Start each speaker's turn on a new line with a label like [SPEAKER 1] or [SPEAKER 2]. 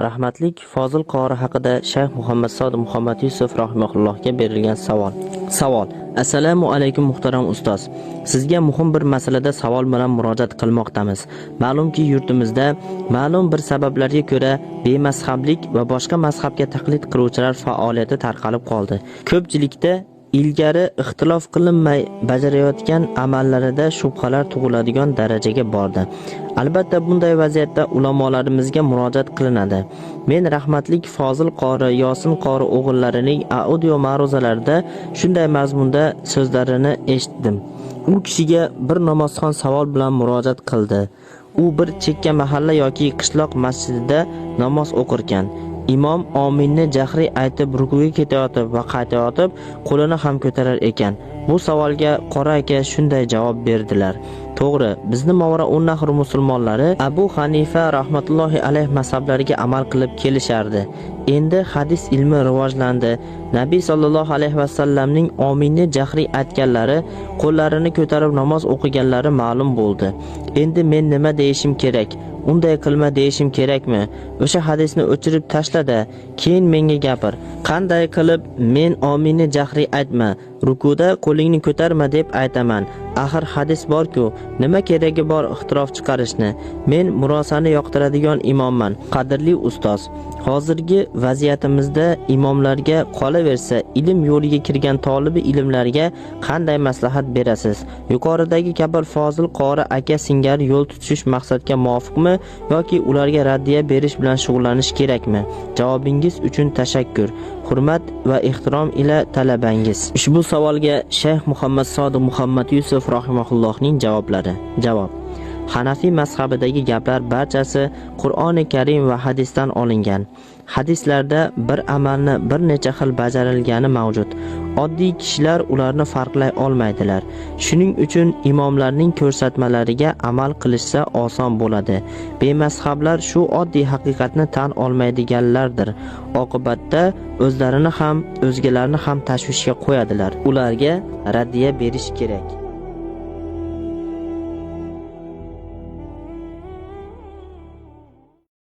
[SPEAKER 1] Rahmatlik Fozil qori haqida Shayx Muhammad Sodiq Muhammad Yusuf rahimahullohga berilgan savol. Savol: Assalomu alaykum muhtaram ustoz. Sizga muhim bir masalada savol bilan murojaat qilmoqdamiz. Ma'lumki yurtimizda ma'lum bir sabablarga ko'ra bemazhablik va boshqa mazhabga taqlid qiluvchilar faoliyati tarqalib qoldi. Ko'pchilikda ilgari ixtilof qilinmay bajarayotgan amallarida shubhalar tug'iladigan darajaga bordi. Albatta bunday vaziyatda ulamolarimizga murojaat qilinadi. Men rahmatlik Fozil qori, Yosin qori o'g'illarining audio ma'ruzalarida shunday mazmunda so'zlarini eshitdim. U kishiga bir namozxon savol bilan murojaat qildi. U bir chekka mahalla yoki qishloq masjidida namoz o'qirkan. Imom ominni jahriy aytib rukuga ketayotib va qaytayotib qo'lini ham ko'tarar ekan. Bu savolga qora aka shunday javob berdilar. To'g'ri, bizni mavra 10 nafar musulmonlari Abu Hanifa rahmatullohi alayh mazhablariga amal qilib kelishardi. Endi hadis ilmi rivojlandi. Nabiy sallallohu alayhi vasallamning ominni jahriy aytganlari, qo'llarini ko'tarib namoz o'qiganlari ma'lum bo'ldi. Endi men nima deyishim kerak? Unday qilma deyishim kerakmi? O'sha hadisni o'chirib tashlada, keyin menga gapir. Qanday qilib men ominni jahriy aytma, rukuda qo'lingni ko'tarma deb aytaman? Axir hadis bor-ku, nima keragi bor ixtirof chiqarishni? Men murosani yoqtiradigan imomman. Qadrli ustoz, hozirgi vaziyatimizda imomlarga qolaversa, ilm yo'liga kirgan tolibi ilmlarga qanday maslahat berasiz? Yuqoridagi kabi Fozil qori aka singari yo'l tutish maqsadga muvofiqmi yoki ularga raddiya berish bilan shug'ullanish kerakmi? Javobingiz uchun tashakkur. Hurmat va ehtirom ila talabangiz. Ushbu savolga Shayx Muhammad Sodiq Muhammad Yusuf rahimahullohning javoblari. Javob: Hanafi mazhabidagi gaplar barchasi Qur'oni Karim va hadisdan olingan. Hadislarda bir amalni bir necha xil bajarilgani mavjud. Oddiy kishilar ularni farqlay olmaydilar. Shuning uchun imomlarning ko'rsatmalariga amal qilishsa oson bo'ladi. Bemazhablar shu oddiy haqiqatni tan olmaydiganlardir. Oqibatda o'zlarini ham, o'zgalarni ham tashvishga qo'yadilar. Ularga raddiya berish kerak.